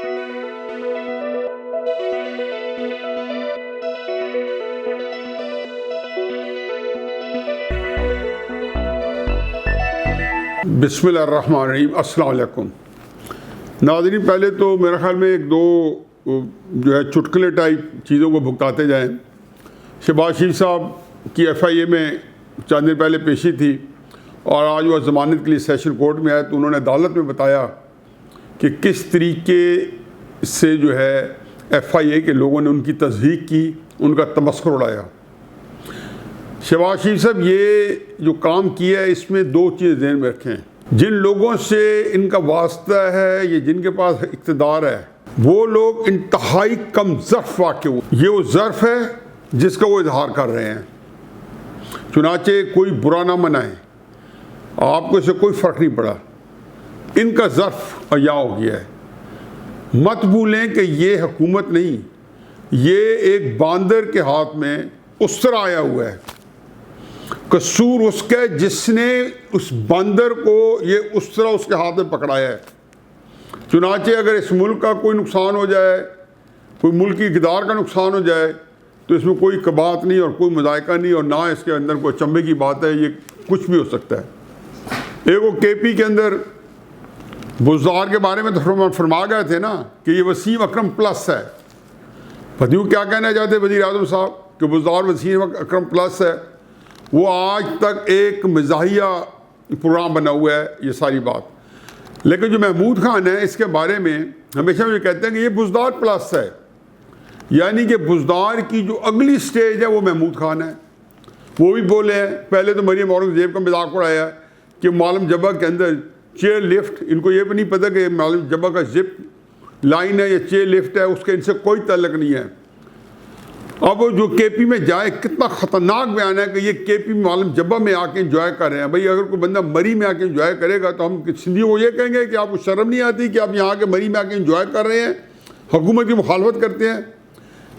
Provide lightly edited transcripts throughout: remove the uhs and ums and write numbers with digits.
बिस्मिल्लाहिर्रहमानिर्रहीम। अस्सलाम वालेकुम नाज़रीन, पहले तो मेरे ख़्याल में एक दो जो है चुटकुले टाइप चीज़ों को भुगताते जाएं। शहबाज शरीफ साहब की FIA में चंद दिन पहले पेशी थी और आज वह ज़मानत के लिए सेशन कोर्ट में आए तो उन्होंने अदालत में बताया कि किस तरीके से जो है FIA के लोगों ने उनकी तस्दीक की, उनका तमस्खुर उड़ाया। शहबाज शरीफ साहब ये जो काम किया है इसमें दो चीज़ ध्यान में रखें। जिन लोगों से इनका वास्ता है, ये जिनके पास इक़्तिदार है, वो लोग इंतहाई कम ज़र्फ़ वाक़ हुए। ये वो ज़र्फ़ है जिसका वो इजहार कर रहे हैं। चुनाचे कोई बुरा ना मनाए, आपको इससे कोई फ़र्क नहीं पड़ा, इनका ज़र्फ़ अया हो गया है। मत भूलें कि ये हुकूमत नहीं, ये एक बांदर के हाथ में उसरा आया हुआ है। कसूर उसका है जिसने उस बंदर को ये उसरा उसके हाथ में पकड़ाया है। चुनाचे अगर इस मुल्क का कोई नुकसान हो जाए, कोई मुल्क की इक़्तिदार का नुकसान हो जाए, तो इसमें कोई कबात नहीं और कोई मज़ायका नहीं और ना इसके अंदर कोई अचंभे की बात है। ये कुछ भी हो सकता है। एक वो KP के अंदर बुज़दार के बारे में तो फरमा गए थे ना कि ये वसीम अकरम प्लस है। पता नहीं क्या कहना चाहते वज़ीर आज़म साहब कि बुज़दार वसीम अकरम प्लस है। वो आज तक एक मज़ाहिया प्रोग्राम बना हुआ है ये सारी बात। लेकिन जो महमूद खान है इसके बारे में हमेशा मुझे कहते हैं कि ये बुज़दार प्लस है, यानी कि बुज़दार की जो अगली स्टेज है वो महमूद खान है। वो भी बोले हैं, पहले तो मरियम औरंगज़ेब का मजाक उड़ाया कि मालम जब्बा के अंदर चेयर लिफ्ट, इनको ये भी नहीं पता कि मालम जब्बा का जिप लाइन है या चेयर लिफ्ट है, उसके इनसे कोई तल्लक नहीं है। अब वो जो KP में जाए, कितना ख़तरनाक बयान है कि ये KP मालूम जब्बा में आके इंजॉय कर रहे हैं। भाई अगर कोई बंदा मरी में आके इंजॉय करेगा तो हम सिंधियों को ये कहेंगे कि आपको शर्म नहीं आती कि आप यहाँ के मरी में आके इंजॉय कर रहे हैं, हुकूमत की मुखालफत करते हैं।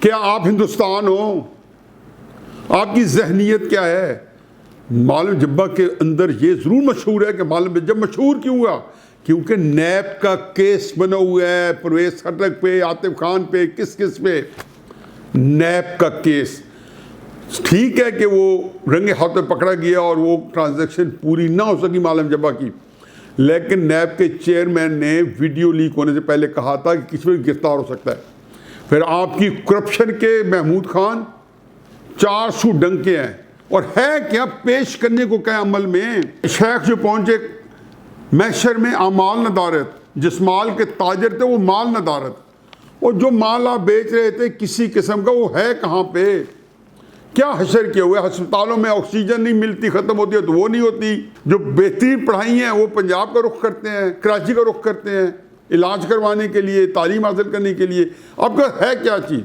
क्या आप हिंदुस्तान हो? आपकी जहनीत क्या है? मालूम जब्बा के अंदर ये ज़रूर मशहूर है कि मालूम जब मशहूर क्यों हुआ, क्योंकि नैब का केस बना हुआ है परवेज़ खटक पे, आतिफ खान पे, किस किस पे नैब का केस। ठीक है कि वो रंगे हाथ में पकड़ा गया और वो ट्रांजैक्शन पूरी ना हो सकी मालूम जब्बा की, लेकिन नैब के चेयरमैन ने वीडियो लीक होने से पहले कहा था कि किसी भी गिरफ्तार हो सकता है। फिर आपकी करप्शन के महमूद खान 400 डंके हैं और है क्या पेश करने को क्या अमल में। शेख जो पहुंचे महशर में आमाल नदारत, जिस माल के ताजर थे वो माल नदारत, और जो माल आप बेच रहे थे किसी किस्म का, वो है कहाँ पे? क्या हशर किया हुआ है? अस्पतालों में ऑक्सीजन नहीं मिलती, ख़त्म होती है तो वो नहीं होती। जो बेहतरीन पढ़ाई हैं वो पंजाब का रुख करते हैं, कराची का रुख करते हैं इलाज करवाने के लिए, तालीम हासिल करने के लिए। आपका है क्या चीज़?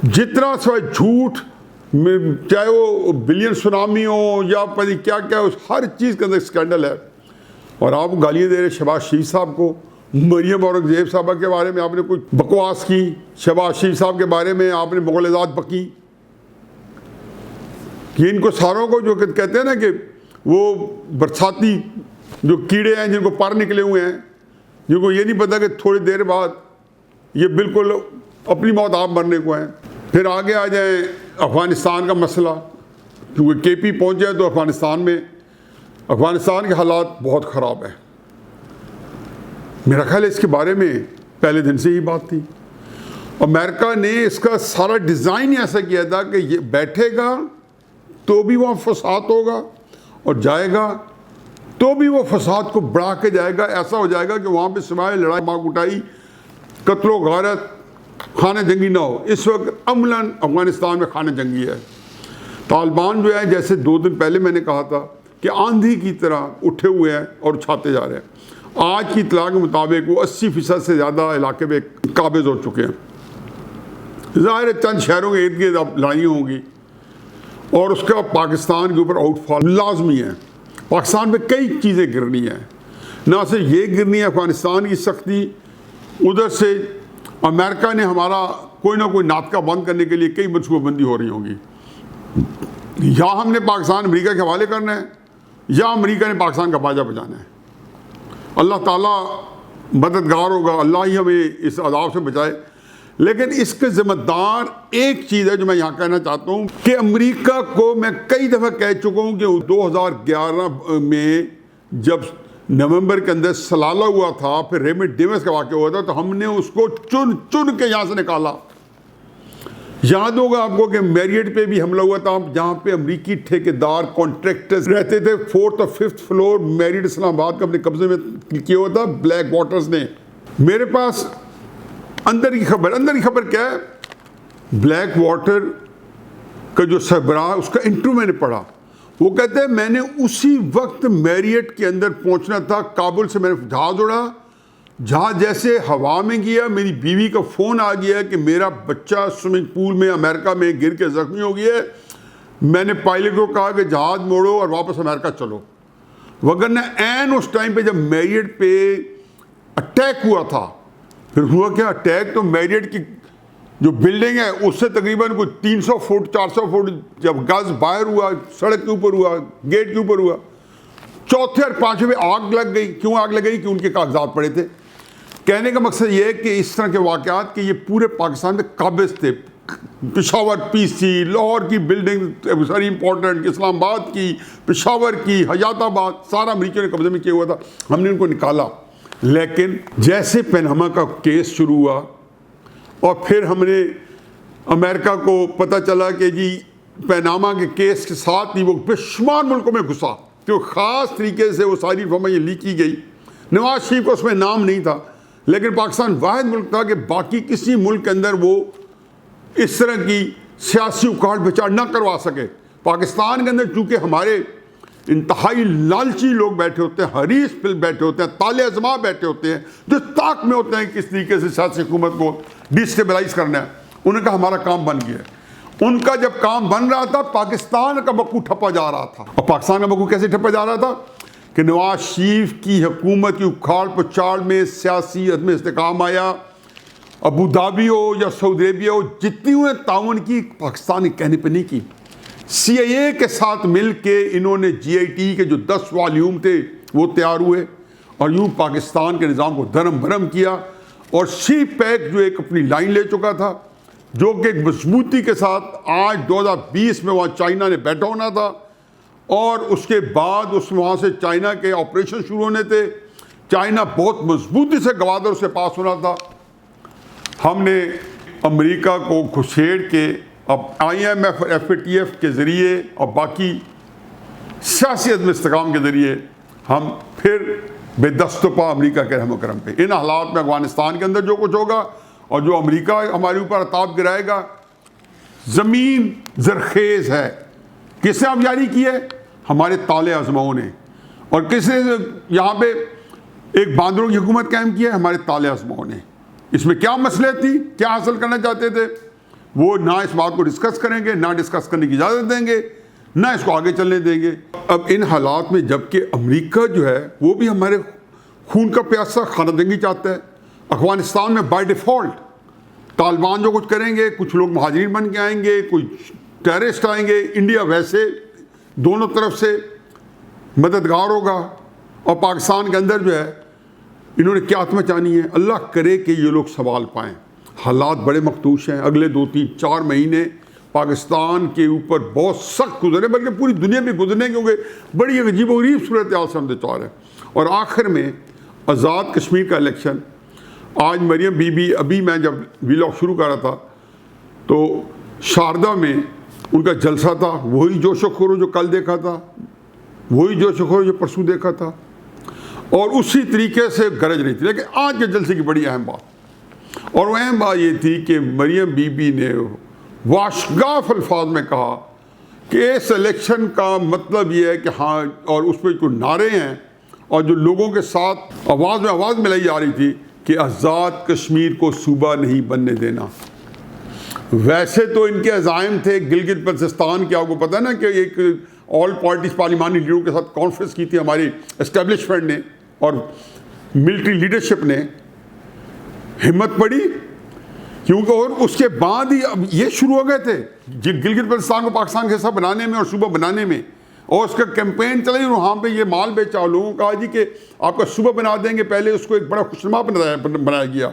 जितना सवाल झूठ, चाहे वो बिलियन सुनामी हो या पता क्या क्या, उस हर चीज़ के अंदर स्कैंडल है। और आप गालियाँ दे रहे शहबाज शरीफ साहब को। मरियम औरंगज़ेब साहबा के बारे में आपने कुछ बकवास की, शहबाज शरीफ साहब के बारे में आपने मुग़लज़ात बकी। ये इनको सारों को जो कहते हैं ना कि वो बरसाती जो कीड़े हैं जिनको पर निकले हुए हैं, जिनको ये नहीं पता कि थोड़ी देर बाद ये बिल्कुल अपनी मौत आप मरने को हैं। फिर आगे आ जाए अफ़गानिस्तान का मसला, क्योंकि KP पहुँच जाए तो अफ़गानिस्तान के हालात बहुत ख़राब हैं। मेरा ख्याल है इसके बारे में पहले दिन से ही बात थी। अमेरिका ने इसका सारा डिज़ाइन ऐसा किया था कि ये बैठेगा तो भी वहाँ फसाद होगा और जाएगा तो भी वो फसाद को बढ़ा के जाएगा। ऐसा हो जाएगा कि वहाँ पे सिवाय लड़ाई मार कुटाई, कत्लो गारत, खाने जंगी ना हो। इस वक्त अमलन अफ़गानिस्तान में खाने जंगी है। तालिबान जो है, जैसे 2 दिन पहले मैंने कहा था कि आंधी की तरह उठे हुए हैं और छाते जा रहे हैं। आज की इत्तला के मुताबिक वो 80% से ज़्यादा इलाके में काबिज हो चुके हैं। ज़ाहिर है चंद शहरों के इर्द गिर्द अब लड़ाइयाँ होंगी और उसका पाकिस्तान के ऊपर आउटफॉल लाजमी है। पाकिस्तान में कई चीज़ें गिरनी हैं, ना सिर्फ ये गिरनी है अफ़गानिस्तान की सख्ती, उधर से अमेरिका ने हमारा कोई ना कोई नाटका बंद करने के लिए कई मनसूबाबंदी हो रही होगी। या हमने पाकिस्तान अमेरिका के हवाले करना है या अमेरिका ने पाकिस्तान का बाजा बजाना है। अल्लाह ताला मददगार होगा, अल्लाह ही हमें इस अज़ाब से बचाए। लेकिन इसके ज़िम्मेदार एक चीज़ है जो मैं यहाँ कहना चाहता हूँ कि अमेरिका को मैं कई दफ़ा कह चुका हूँ कि 2011 में जब नवंबर के अंदर सलाला हुआ था, फिर रेमंड डेविस का वाक़या हुआ था, तो हमने उसको चुन चुन के यहाँ से निकाला। याद होगा आपको कि मैरियट पे भी हमला हुआ था, जहाँ पे अमेरिकी ठेकेदार कॉन्ट्रैक्टर्स रहते थे। 4th और 5th फ्लोर मैरियट इस्लामाबाद का अपने कब्जे में किया हुआ था ब्लैक वाटर्स ने। मेरे पास अंदर की खबर क्या है, ब्लैक वाटर का जो सरबराह उसका इंटरव्यू मैंने पढ़ा। वो कहते हैं मैंने उसी वक्त मैरियट के अंदर पहुंचना था, काबुल से मैंने जहाज़ उड़ा, जहाज़ जैसे हवा में गया मेरी बीवी का फ़ोन आ गया कि मेरा बच्चा स्विमिंग पूल में अमेरिका में गिर के ज़ख्मी हो गया है। मैंने पायलट को कहा कि जहाज़ मोड़ो और वापस अमेरिका चलो, वगरना ऐन उस टाइम पे जब मैरियट पे अटैक हुआ था। फिर हुआ क्या, अटैक तो मैरियट की जो बिल्डिंग है उससे तकरीबन कुछ 300 फुट 400 फुट जब गज बाहर हुआ, सड़क के ऊपर हुआ, गेट के ऊपर हुआ, चौथे और पांचवें आग लग गई। क्यों आग लग गई? कि उनके कागजात पड़े थे। कहने का मकसद ये है कि इस तरह के वाक़यात कि ये पूरे पाकिस्तान में काबिज थे। पेशावर पीसी, लाहौर की बिल्डिंग सारी इंपॉर्टेंट, इस्लामाबाद की, पेशावर की, हयाताबाद, सारा अमरीकियों ने कब्जे में किया हुआ था। हमने उनको निकाला। लेकिन जैसे पनामा का केस शुरू हुआ और फिर हमने अमेरिका को पता चला कि जी पनामा के केस के साथ ही वो बेशुमार मुल्कों में घुसा, तो ख़ास तरीके से वो सारी फर्में ये लीक की गई। नवाज शरीफ का उसमें नाम नहीं था, लेकिन पाकिस्तान वाहिद मुल्क था कि बाकी किसी मुल्क के अंदर वो इस तरह की सियासी उखाड़ विचार ना करवा सके। पाकिस्तान के अंदर चूँकि हमारे इंतहाई लालची लोग बैठे होते हैं, हरीस फिल बैठे होते हैं, ताले अजमा बैठे होते हैं, जो ताक में होते हैं किस तरीके से सियासी हुकूमत को डिस्टेबलाइज करना है। उन्होंने कहा हमारा काम बन गया है। उनका जब काम बन रहा था, पाकिस्तान का बक्कू ठप्पा जा रहा था। और पाकिस्तान का बक्कू कैसे ठप्पा जा रहा था कि नवाज शरीफ की हुकूमत की उखाड़ पुछाड़ में सियासी अदम इस्तेकाम आया। अबू धाबी हो या सऊदी अरेबिया हो, जितनी उन्हें ताउन की पाकिस्तान ने कहने पर नहीं की। CIA के साथ मिल के इन्होंने GIT के जो 10 वॉल्यूम थे वो तैयार हुए और यूँ पाकिस्तान के निज़ाम को धर्म भरम किया। और CPEC जो एक अपनी लाइन ले चुका था, जो कि एक मजबूती के साथ आज 2020 में वहाँ चाइना ने बैठा होना था, और उसके बाद वहाँ से चाइना के ऑपरेशन शुरू होने थे। चाइना बहुत मजबूती से गवादर से पास होना था। हमने अमेरिका को घुसेड़ के अब IMF और FATF के ज़रिए और बाकी सियासी अदम इस्तेकाम के ज़रिए हम फिर बेदस्तपा अमेरिका के रहम करम पे। इन हालात में अफगानिस्तान के अंदर जो कुछ होगा और जो अमेरिका हमारे ऊपर अताब गिराएगा, ज़मीन जरखेज़ है। किसने अब जारी की है? हमारे ताले आजमाओं ने। और किसने यहाँ पे एक बांदरों की हुकूमत कायम की है? हमारे ताले आजमाओं ने। इसमें क्या मसले थी, क्या हासिल करना चाहते थे, वो ना इस बात को डिस्कस करेंगे, ना डिस्कस करने की इजाज़त देंगे, ना इसको आगे चलने देंगे। अब इन हालात में जबकि अमेरिका जो है वो भी हमारे खून का प्यासा खानादंगी चाहता है। अफगानिस्तान में बाय डिफ़ॉल्ट तालिबान जो कुछ करेंगे, कुछ लोग महाजिरीन बन के आएंगे, कुछ टेररिस्ट आएंगे। इंडिया वैसे दोनों तरफ से मददगार होगा। और पाकिस्तान के अंदर जो है इन्होंने क्या आत्मचानी है, अल्लाह करे कि ये लोग संभाल पाएँ। हालात बड़े मखदूश हैं। अगले 2-3-4 महीने पाकिस्तान के ऊपर बहुत सख्त गुजरे, बल्कि पूरी दुनिया में गुजरने, क्योंकि बड़ी अजीब व गरीब सूरत हाल से हम दो है। और आखिर में आज़ाद कश्मीर का इलेक्शन। आज मरियम बीबी, अभी मैं जब व्लॉग शुरू कर रहा था तो शारदा में उनका जलसा था। वही जोशो खरों जो कल देखा था, वही जोशो खरों जो परसों देखा था, और उसी तरीके से गरज रही थी। लेकिन आज के जलसे की बड़ी अहम बात, और वह अहम बात ये थी कि मरियम बीबी ने वाशगाफ अल्फाज में कहा कि इस इलेक्शन का मतलब ये है कि हाँ, और उस पर जो नारे हैं और जो लोगों के साथ आवाज़ में आवाज़ मिलाई जा रही थी कि आज़ाद कश्मीर को सूबा नहीं बनने देना। वैसे तो इनके अज़ाइम थे गिलगित बल्तिस्तान के, आपको पता है ना कि एक ऑल पार्टीज पार्लिमानी लीडरों के साथ कॉन्फ्रेंस की थी हमारी एस्टेब्लिशमेंट ने और मिलिट्री लीडरशिप ने। हिम्मत पड़ी क्योंकि, और उसके बाद ही अब ये शुरू हो गए थे गिलगित बल्तिस्तान को पाकिस्तान का हिस्सा बनाने में और सूबा बनाने में। और उसका कैंपेन चलाई और वहाँ पे ये माल बेचा और लोगों को कहा जी कि आपका सूबा बना देंगे। पहले उसको एक बड़ा खुशनुमा बनाया गया।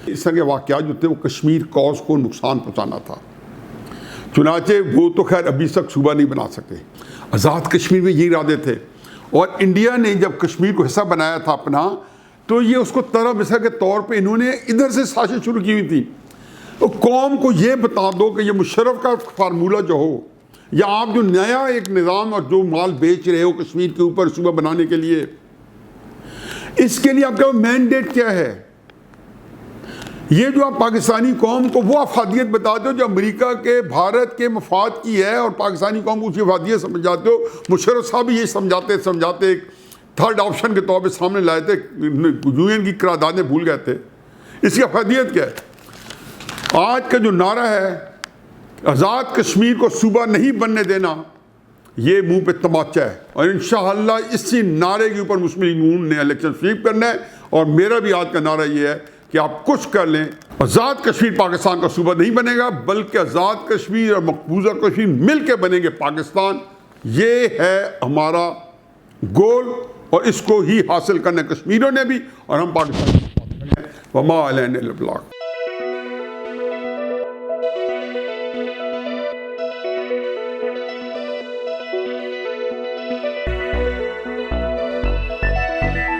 इस तरह के वाक़यात जो थे वो कश्मीर कॉज को नुकसान पहुँचाना था। चुनाचे वो तो खैर अभी तक सूबा नहीं बना सके। आज़ाद कश्मीर में यही इरादे थे और इंडिया ने जब कश्मीर को हिस्सा बनाया था अपना, तो ये उसको तरह मिसर के तौर पे इन्होंने इधर से साजिश शुरू की हुई थी। तो कौम को ये बता दो कि ये मुशर्रफ का फार्मूला जो हो, या आप जो नया एक निज़ाम और जो माल बेच रहे हो कश्मीर के ऊपर सूबा बनाने के लिए, इसके लिए आपका मैंडेट क्या है? ये जो आप पाकिस्तानी कौम को वो अफादियत बताते हो जो अमेरिका के भारत के मफाद की है और पाकिस्तानी कौम को उसकी अफादियत समझाते हो। मुशर्रफ साहब भी ये समझाते एक थर्ड ऑप्शन के तौर पे सामने लाए थे, यूएन की करारदादें भूल गए थे। इसकी अफादियत क्या है? आज का जो नारा है आज़ाद कश्मीर को सूबा नहीं बनने देना, ये मुंह पे तमाचा है और इंशाअल्लाह इसी नारे के ऊपर मुस्लिम लीग नून ने इलेक्शन स्वीप करना है। और मेरा भी आज का नारा ये है कि आप कुछ कर लें, आज़ाद कश्मीर पाकिस्तान का सूबा नहीं बनेगा, बल्कि आज़ाद कश्मीर और मकबूजा कश्मीर मिलकर बनेंगे पाकिस्तान। ये है हमारा गोल और इसको ही हासिल करना कश्मीरों ने भी और हम पाकिस्तान। वमा अलैना इल्ला अल बलाग।